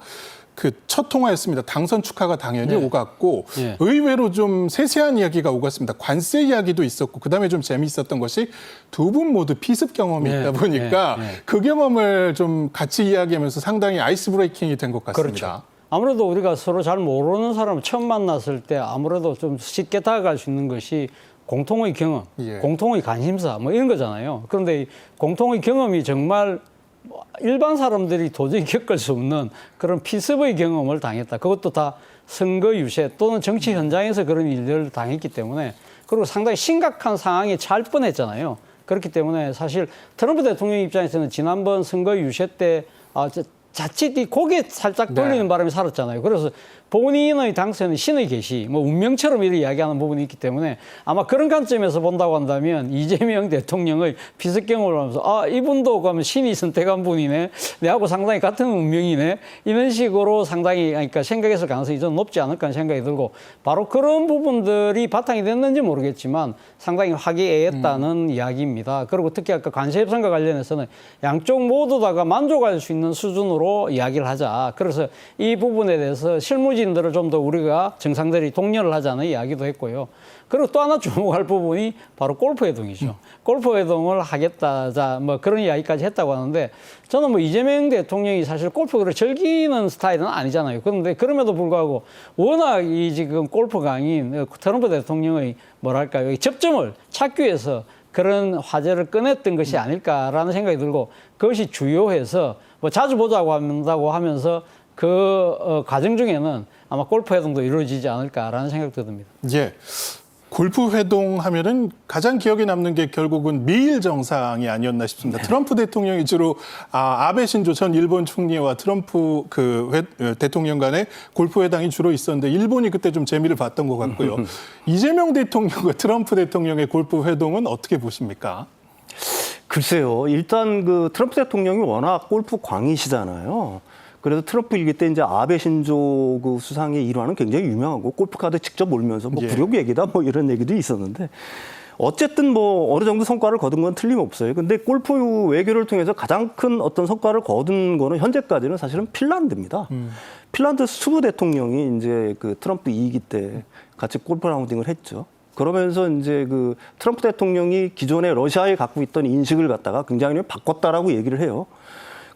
그 첫 통화였습니다. 당선 축하가 당연히 오갔고 의외로 좀 세세한 이야기가 오갔습니다. 관세 이야기도 있었고 그다음에 좀 재미있었던 것이 두 분 모두 피습 경험이 있다 보니까 그 경험을 좀 같이 이야기하면서 상당히 아이스 브레이킹이 된 것 같습니다. 그렇죠. 아무래도 우리가 서로 잘 모르는 사람을 처음 만났을 때 아무래도 좀 쉽게 다가갈 수 있는 것이 공통의 경험, 공통의 관심사 뭐 이런 거잖아요. 그런데 이 공통의 경험이 정말 일반 사람들이 도저히 겪을 수 없는 그런 피습의 경험을 당했다. 그것도 다 선거 유세 또는 정치 현장에서 그런 일들을 당했기 때문에 그리고 상당히 심각한 상황에 처할 뻔했잖아요. 그렇기 때문에 사실 트럼프 대통령 입장에서는 지난번 선거 유세 때 자칫 이 고개 살짝 돌리는 바람에 살았잖아요. 그래서 본인의 당선은 신의 계시, 뭐 운명처럼 이렇게 이야기하는 부분이 있기 때문에 아마 그런 관점에서 본다고 한다면 이재명 대통령의 피습 경험을 하면서 이분도 그러면 신이 선택한 분이네, 내하고 상당히 같은 운명이네, 이런 식으로 상당히 그러니까 생각했을 가능성이 좀 높지 않을까 하는 생각이 들고 바로 그런 부분들이 바탕이 됐는지 모르겠지만 상당히 화기애애했다는 이야기입니다. 그리고 특히 아까 관세 협상과 관련해서는 양쪽 모두 다가 만족할 수 있는 수준으로 이야기를 하자. 그래서 이 부분에 대해서 실무진들을 좀 더 우리가 정상들이 독려를 하자는 이야기도 했고요. 그리고 또 하나 주목할 부분이 바로 골프 회동이죠. 골프 회동을 하겠다, 자, 뭐 그런 이야기까지 했다고 하는데 저는 뭐 이재명 대통령이 사실 골프를 즐기는 스타일은 아니잖아요. 그런데 그럼에도 불구하고 워낙 이 지금 골프 강인 트럼프 대통령의 뭐랄까요, 접점을 찾기 위해서 그런 화제를 꺼냈던 것이 아닐까라는 생각이 들고 그것이 주요해서 뭐 자주 보자고 한다고 하면서 그 과정 중에는 아마 골프 회동도 이루어지지 않을까라는 생각도 듭니다. 예. 골프 회동 하면은 가장 기억에 남는 게 결국은 미일 정상이 아니었나 싶습니다. 트럼프 대통령이 주로 아베 신조 전 일본 총리와 트럼프 대통령 간의 골프 회담이 주로 있었는데 일본이 그때 좀 재미를 봤던 것 같고요. 이재명 대통령과 트럼프 대통령의 골프 회동은 어떻게 보십니까? 글쎄요. 일단 그 트럼프 대통령이 워낙 골프 광이시잖아요. 그래서 트럼프 일기 때 이제 아베 신조 그 수상의 일화는 굉장히 유명하고 골프 카드 직접 몰면서 뭐 굴욕 얘기다 뭐 이런 얘기도 있었는데 어쨌든 뭐 어느 정도 성과를 거둔 건 틀림없어요. 근데 골프 외교를 통해서 가장 큰 어떤 성과를 거둔 거는 현재까지는 사실은 핀란드입니다. 핀란드 수부 대통령이 이제 그 트럼프 2기 때 같이 골프 라운딩을 했죠. 그러면서 이제 그 트럼프 대통령이 기존에 러시아에 갖고 있던 인식을 갖다가 굉장히 바꿨다라고 얘기를 해요.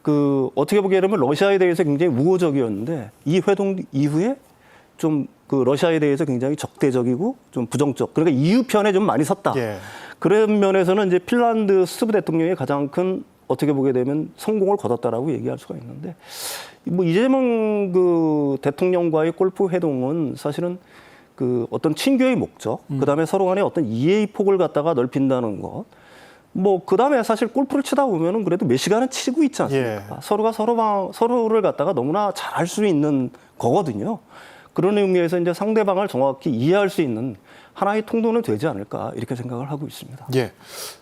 그 어떻게 보게 되면 러시아에 대해서 굉장히 우호적이었는데 이 회동 이후에 좀 그 러시아에 대해서 굉장히 적대적이고 좀 부정적, 그러니까 EU 편에 좀 많이 섰다. 그런 면에서는 이제 핀란드 수부 대통령이 가장 큰 어떻게 보게 되면 성공을 거뒀다라고 얘기할 수가 있는데 뭐 이재명 그 대통령과의 골프 회동은 사실은 그 어떤 친교의 목적, 그다음에 서로 간의 어떤 이해의 폭을 갖다가 넓힌다는 것. 뭐 그다음에 사실 골프를 치다 보면은 그래도 몇 시간은 치고 있지 않습니까? 서로가 서로를 갖다가 너무나 잘 알 수 있는 거거든요. 그런 의미에서 이제 상대방을 정확히 이해할 수 있는 하나의 통로는 되지 않을까 이렇게 생각을 하고 있습니다. 예.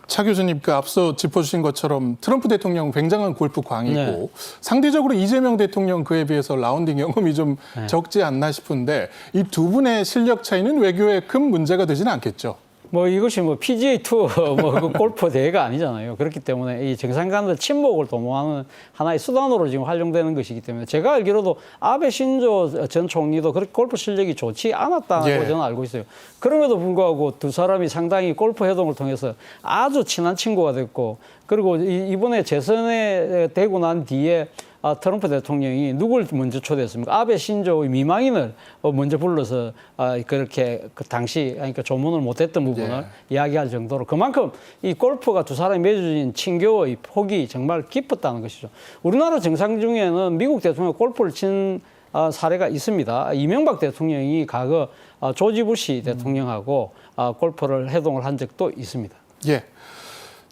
차 교수님, 그 앞서 짚어주신 것처럼 트럼프 대통령 굉장한 골프 광이고 상대적으로 이재명 대통령 그에 비해서 라운딩 경험이 좀 적지 않나 싶은데 이 두 분의 실력 차이는 외교에 큰 문제가 되지는 않겠죠? 뭐 이것이 뭐 PGA 투어 그 골프 대회가 아니잖아요. 그렇기 때문에 이 정상 간의 친목을 도모하는 하나의 수단으로 지금 활용되는 것이기 때문에 제가 알기로도 아베 신조 전 총리도 그렇게 골프 실력이 좋지 않았다고 저는 알고 있어요. 그럼에도 불구하고 두 사람이 상당히 골프 회동을 통해서 아주 친한 친구가 됐고 그리고 이번에 재선에 되고 난 뒤에 트럼프 대통령이 누굴 먼저 초대했습니까? 아베 신조의 미망인을 먼저 불러서 그렇게 그 당시 그러니까 조문을 못했던 부분을 이야기할 정도로 그만큼 이 골프가 두 사람이 맺어진 친교의 폭이 정말 깊었다는 것이죠. 우리나라 정상 중에는 미국 대통령 골프를 친 사례가 있습니다. 이명박 대통령이 과거 조지 부시 대통령하고 골프를 회동을 한 적도 있습니다. 예.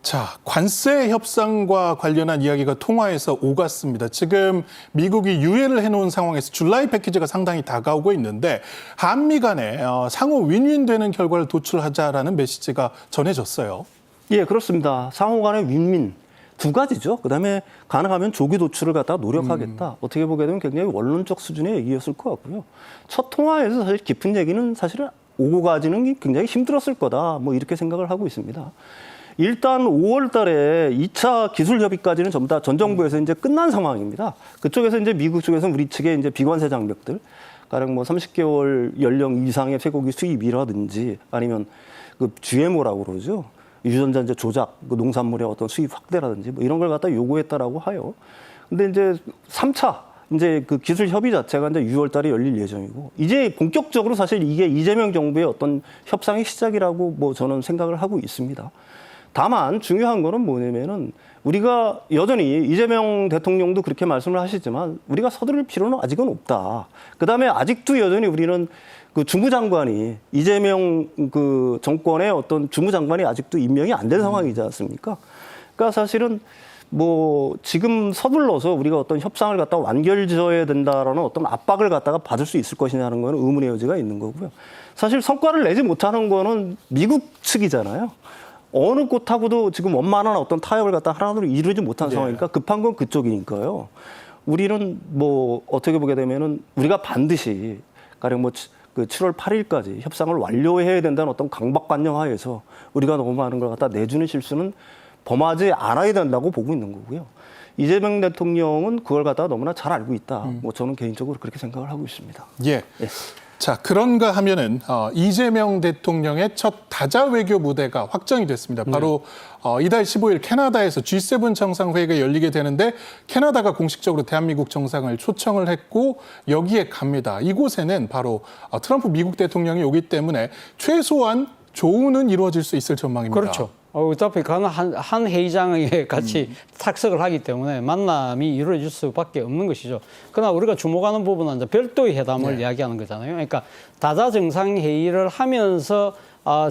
자, 관세 협상과 관련한 이야기가 통화에서 오갔습니다. 지금 미국이 유예를 해놓은 상황에서 줄라이 패키지가 상당히 다가오고 있는데 한미 간에 상호 윈윈 되는 결과를 도출하자라는 메시지가 전해졌어요. 예, 그렇습니다. 상호 간의 윈윈 두 가지죠. 그다음에 가능하면 조기 도출을 갖다가 노력하겠다. 어떻게 보게 되면 굉장히 원론적 수준의 얘기였을 것 같고요. 첫 통화에서 사실 깊은 얘기는 사실은 오고 가지는 굉장히 힘들었을 거다. 뭐 이렇게 생각을 하고 있습니다. 일단 5월 달에 2차 기술 협의까지는 전부 다 전 정부에서 이제 끝난 상황입니다. 그쪽에서 이제 미국 쪽에서 우리 측에 이제 비관세 장벽들, 가령 뭐 30개월 연령 이상의 쇠고기 수입이라든지 아니면 그 GMO라고 그러죠. 유전자 조작, 그 농산물의 어떤 수입 확대라든지 뭐 이런 걸 갖다 요구했다라고 하요. 근데 이제 3차 이제 그 기술 협의 자체가 이제 6월 달에 열릴 예정이고 이제 본격적으로 사실 이게 이재명 정부의 어떤 협상의 시작이라고 뭐 저는 생각을 하고 있습니다. 다만 중요한 거는 뭐냐면은 우리가 여전히 이재명 대통령도 그렇게 말씀을 하시지만 우리가 서두를 필요는 아직은 없다. 그다음에 아직도 여전히 우리는 그 주무장관이 이재명 그 정권의 어떤 주무장관이 아직도 임명이 안 된 상황이지 않습니까? 그러니까 사실은 뭐 지금 서둘러서 우리가 어떤 협상을 갖다가 완결지어야 된다라는 어떤 압박을 갖다가 받을 수 있을 것이냐는 건 의문의 여지가 있는 거고요. 사실 성과를 내지 못하는 거는 미국 측이잖아요. 어느 곳하고도 지금 원만한 어떤 타협을 갖다 하나로 이루지 못한 상황이니까 급한 건 그쪽이니까요. 우리는 뭐 어떻게 보게 되면은 우리가 반드시 가령 뭐 그 7월 8일까지 협상을 완료해야 된다는 어떤 강박관념 하에서 우리가 너무 많은 걸 갖다 내주는 실수는 범하지 않아야 된다고 보고 있는 거고요. 이재명 대통령은 그걸 갖다가 너무나 잘 알고 있다. 뭐 저는 개인적으로 그렇게 생각을 하고 있습니다. 예. 자, 그런가 하면은 이재명 대통령의 첫 다자 외교 무대가 확정이 됐습니다. 바로 이달 15일 캐나다에서 G7 정상회의가 열리게 되는데 캐나다가 공식적으로 대한민국 정상을 초청을 했고 여기에 갑니다. 이곳에는 바로 트럼프 미국 대통령이 오기 때문에 최소한 조우는 이루어질 수 있을 전망입니다. 그렇죠. 어차피 한 회의장에 같이 탁석을 하기 때문에 만남이 이루어질 수밖에 없는 것이죠. 그러나 우리가 주목하는 부분은 이제 별도의 회담을 이야기하는 거잖아요. 그러니까 다자 정상회의를 하면서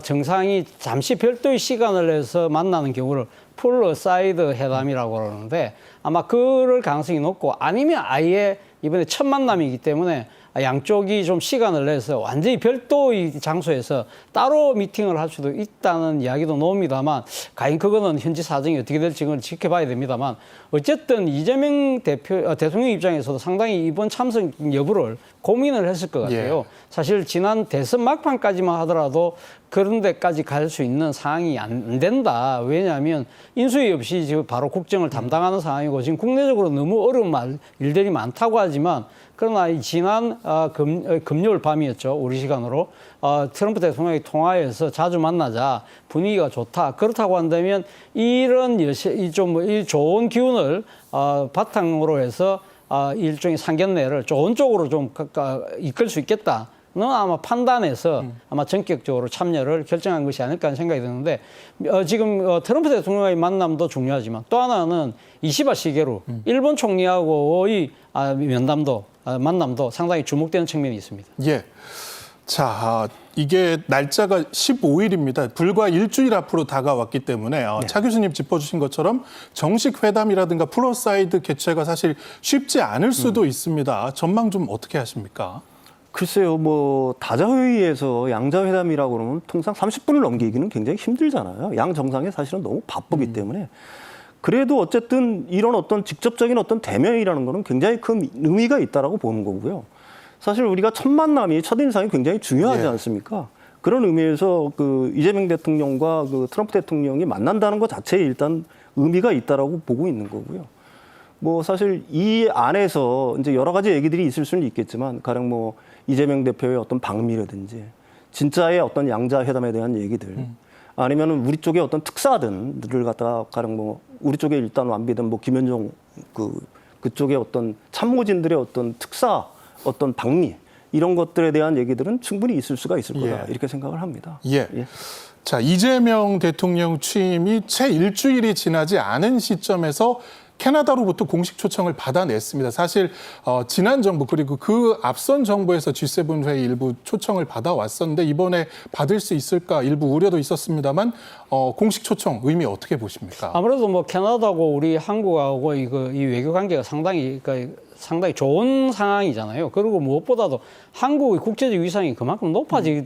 정상이 잠시 별도의 시간을 내서 만나는 경우를 풀 어사이드 회담이라고 그러는데 아마 그럴 가능성이 높고 아니면 아예 이번에 첫 만남이기 때문에 양쪽이 좀 시간을 내서 완전히 별도의 장소에서 따로 미팅을 할 수도 있다는 이야기도 나옵니다만 과연 그거는 현지 사정이 어떻게 될지 그걸 지켜봐야 됩니다만 어쨌든 이재명 대통령 입장에서도 상당히 이번 참석 여부를 고민을 했을 것 같아요. 사실 지난 대선 막판까지만 하더라도 그런 데까지 갈 수 있는 상황이 안 된다. 왜냐하면 인수위 없이 지금 바로 국정을 담당하는 상황이고 지금 국내적으로 너무 어려운 일들이 많다고 하지만 그러나 지난 금요일 밤이었죠. 우리 시간으로 트럼프 대통령이 통화해서 자주 만나자 분위기가 좋다. 그렇다고 한다면 이런 좀 좋은 기운을 바탕으로 해서 일종의 상견례를 좋은 쪽으로 좀 이끌 수 있겠다. 는 아마 판단해서 아마 전격적으로 참여를 결정한 것이 아닐까 하는 생각이 드는데 지금 트럼프 대통령의 만남도 중요하지만 또 하나는 이시바 시게루 일본 총리하고의 만남도 상당히 주목되는 측면이 있습니다. 예. 자, 이게 날짜가 15일입니다. 불과 일주일 앞으로 다가왔기 때문에 차 교수님 짚어주신 것처럼 정식 회담이라든가 플러사이드 개최가 사실 쉽지 않을 수도 있습니다. 전망 좀 어떻게 하십니까? 글쎄요, 뭐 다자회의에서 양자회담이라고 그러면 통상 30분을 넘기기는 굉장히 힘들잖아요. 양 정상이 사실은 너무 바쁘기 때문에. 그래도 어쨌든 이런 어떤 직접적인 어떤 대면이라는 거는 굉장히 큰 의미가 있다라고 보는 거고요. 사실 우리가 첫 만남이 첫 인상이 굉장히 중요하지 않습니까? 그런 의미에서 그 이재명 대통령과 그 트럼프 대통령이 만난다는 것 자체에 일단 의미가 있다라고 보고 있는 거고요. 뭐 사실 이 안에서 이제 여러 가지 얘기들이 있을 수는 있겠지만 가령 뭐 이재명 대표의 어떤 방미라든지 진짜의 어떤 양자회담에 대한 얘기들 아니면은 우리 쪽의 어떤 특사들을 갖다가 가령 뭐 우리 쪽에 일단 완비된 뭐 김현종 그쪽의 어떤 참모진들의 어떤 특사 어떤 방미 이런 것들에 대한 얘기들은 충분히 있을 수가 있을 거다 이렇게 생각을 합니다. 예. 자, 이재명 대통령 취임이 채 일주일이 지나지 않은 시점에서 캐나다로부터 공식 초청을 받아냈습니다. 사실 지난 정부 그리고 그 앞선 정부에서 G7 회의 일부 초청을 받아왔었는데 이번에 받을 수 있을까 일부 우려도 있었습니다만 공식 초청 의미 어떻게 보십니까? 아무래도 뭐 캐나다하고 우리 한국하고 이 외교 관계가 상당히 좋은 상황이잖아요. 그리고 무엇보다도 한국의 국제적 위상이 그만큼 높아지기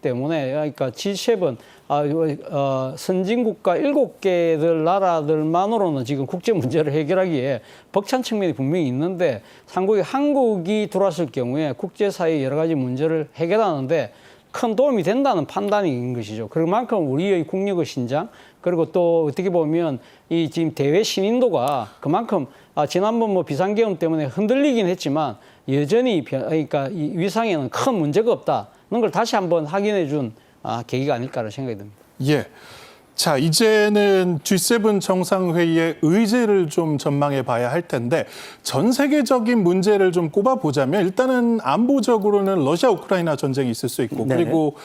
때문에 그러니까 G7 선진국가 7개들 나라들만으로는 지금 국제 문제를 해결하기에 벅찬 측면이 분명히 있는데 한국이 들어왔을 경우에 국제사회의 여러 가지 문제를 해결하는데 큰 도움이 된다는 판단인 것이죠. 그만큼 우리의 국력의 신장, 그리고 또 어떻게 보면 이 지금 대외 신인도가 그만큼 지난번 뭐 비상계엄 때문에 흔들리긴 했지만 여전히 그러니까 이 위상에는 큰 문제가 없다는 걸 다시 한번 확인해 준 계기가 아닐까라는 생각이 듭니다. 예. 자, 이제는 G7 정상회의의 의제를 좀 전망해 봐야 할 텐데 전 세계적인 문제를 좀 꼽아보자면 일단은 안보적으로는 러시아 우크라이나 전쟁이 있을 수 있고 네. 그리고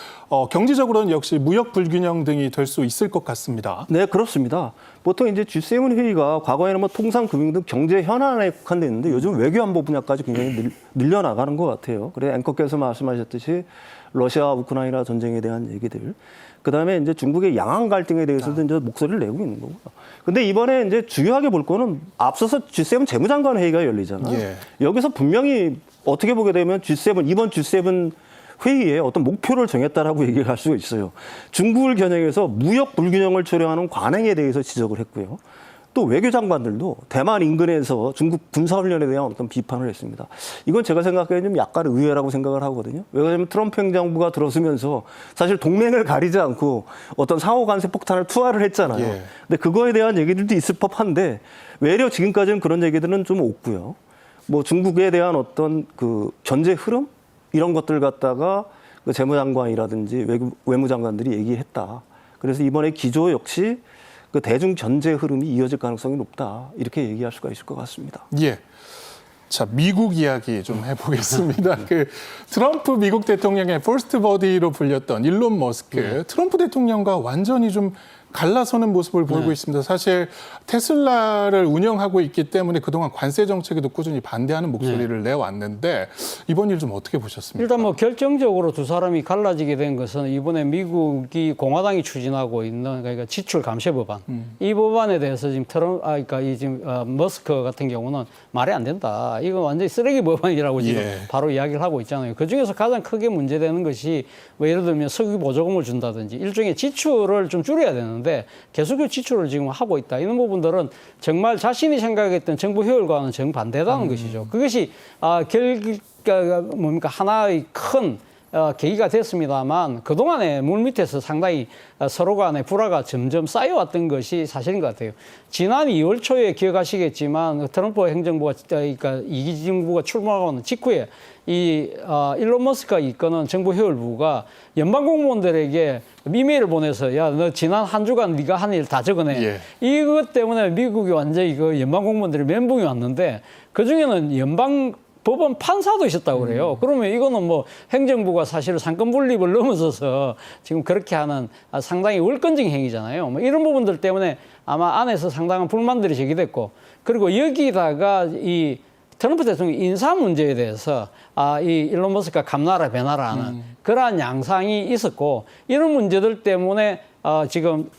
경제적으로는 역시 무역 불균형 등이 될 수 있을 것 같습니다. 네, 그렇습니다. 보통 이제 G7 회의가 과거에는 뭐 통상 금융 등 경제 현안에 국한돼 있는데 요즘 외교 안보 분야까지 굉장히 늘려나가는 것 같아요. 그래 앵커께서 말씀하셨듯이 러시아 우크라이나 전쟁에 대한 얘기들, 그다음에 이제 중국의 양안 갈등에 대해서도 이제 목소리를 내고 있는 거고요. 근데 이번에 이제 중요하게 볼 거는 앞서서 G7 재무장관 회의가 열리잖아요. 예. 여기서 분명히 어떻게 보게 되면 이번 G7 회의에 어떤 목표를 정했다라고 얘기를 할 수가 있어요. 중국을 겨냥해서 무역 불균형을 초래하는 관행에 대해서 지적을 했고요. 또 외교장관들도 대만 인근에서 중국 군사훈련에 대한 어떤 비판을 했습니다. 이건 제가 생각하기에는 좀 약간 의외라고 생각을 하거든요. 왜냐하면 트럼프 행정부가 들어서면서 사실 동맹을 가리지 않고 어떤 상호 간세 폭탄을 투하를 했잖아요. 예. 근데 그거에 대한 얘기들도 있을 법한데 외려 지금까지는 그런 얘기들은 좀 없고요. 뭐 중국에 대한 어떤 그 견제 흐름 이런 것들 갖다가 그 재무장관이라든지 외무장관들이 얘기했다. 그래서 이번에 기조 역시 그 대중 견제 흐름이 이어질 가능성이 높다. 이렇게 얘기할 수가 있을 것 같습니다. 예. 자, 미국 이야기 좀 해보겠습니다. 그 트럼프 미국 대통령의 퍼스트 버디로 불렸던 일론 머스크, 트럼프 대통령과 완전히 좀 갈라서는 모습을 보이고 있습니다. 사실 테슬라를 운영하고 있기 때문에 그동안 관세 정책에도 꾸준히 반대하는 목소리를 내왔는데 이번 일 좀 어떻게 보셨습니까? 일단 뭐 결정적으로 두 사람이 갈라지게 된 것은 이번에 미국이 공화당이 추진하고 있는 그러니까 지출 감세 법안. 이 법안에 대해서 지금 그러니까 이 지금 머스크 같은 경우는 말이 안 된다. 이건 완전히 쓰레기 법안이라고 지금 예. 바로 이야기를 하고 있잖아요. 그 중에서 가장 크게 문제되는 것이 뭐 예를 들면 석유 보조금을 준다든지 일종의 지출을 좀 줄여야 되는데 계속 지출을 지금 하고 있다. 이런 부분들은 정말 자신이 생각했던 정부 효율과는 정반대라는 것이죠. 그것이 뭡니까 하나의 큰 계기가 됐습니다만 그동안에 물밑에서 상당히 서로 간의 불화가 점점 쌓여왔던 것이 사실인 것 같아요. 지난 2월 초에 기억하시겠지만 트럼프 행정부가 그러니까 이기 정부가 출범하고 직후에 이 일론 머스크가 이끄는 정부 효율부가 연방 공무원들에게 이메일을 보내서 야, 너 지난 한 주간 네가 한 일 다 적어내. 예. 이것 때문에 미국이 완전히 그 연방 공무원들이 멘붕이 왔는데 그 중에는 연방 법원 판사도 있었다고 그래요. 그러면 이거는 뭐 행정부가 사실 상권 분립을 넘어서서 지금 그렇게 하는 상당히 월권적 행위잖아요. 뭐 이런 부분들 때문에 아마 안에서 상당한 불만들이 제기됐고 그리고 여기다가 이 트럼프 대통령 인사 문제에 대해서 이 일론 머스크가 감나라 배나라 하는 그러한 양상이 있었고 이런 문제들 때문에 지금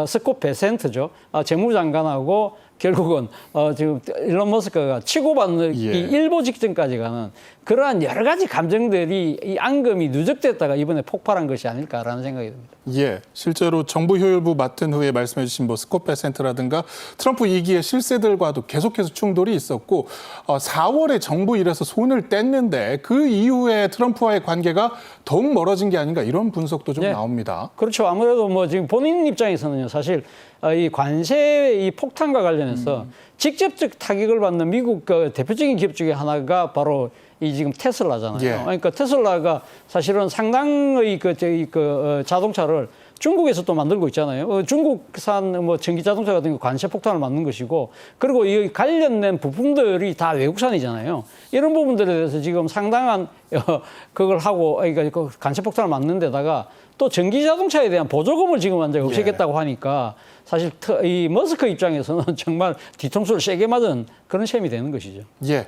스콧 베센트죠. 재무장관하고 결국은 지금 일론 머스크가 치고받는 예. 이 일보 직전까지 가는 그러한 여러 가지 감정들이 이 앙금이 누적됐다가 이번에 폭발한 것이 아닐까라는 생각이 듭니다. 예, 실제로 정부 효율부 맡은 후에 말씀해 주신 뭐 스콧 베센트라든가 트럼프 2기의 실세들과도 계속해서 충돌이 있었고 4월에 정부 일에서 손을 뗐는데 그 이후에 트럼프와의 관계가 더욱 멀어진 게 아닌가 이런 분석도 좀 네. 나옵니다. 그렇죠. 아무래도 뭐 지금 본인 입장에서는요, 사실 이 관세 이 폭탄과 관련해서 직접적 타격을 받는 미국 그 대표적인 기업 중에 하나가 바로 이 지금 테슬라잖아요. 예. 그러니까 테슬라가 사실은 상당의 자동차를 중국에서 또 만들고 있잖아요. 중국산 뭐 전기 자동차 같은 거 관세 폭탄을 맞는 것이고, 그리고 이 관련된 부품들이 다 외국산이잖아요. 이런 부분들에 대해서 지금 상당한 그걸 하고, 그러니까 그 관세 폭탄을 맞는 데다가 또 전기 자동차에 대한 보조금을 지금 완전히 없애겠다고 하니까 사실 이 머스크 입장에서는 정말 뒤통수를 세게 맞은 그런 셈이 되는 것이죠. 예,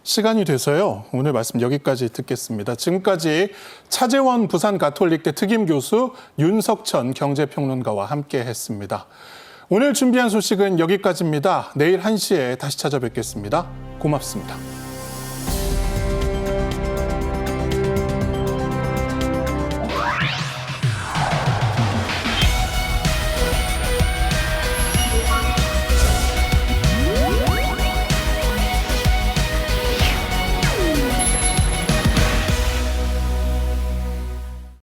시간이 돼서요. 오늘 말씀 여기까지 듣겠습니다. 지금까지 차재원 부산 가톨릭대 특임 교수 윤석천 경제평론가와 함께했습니다. 오늘 준비한 소식은 여기까지입니다. 내일 1시에 다시 찾아뵙겠습니다. 고맙습니다.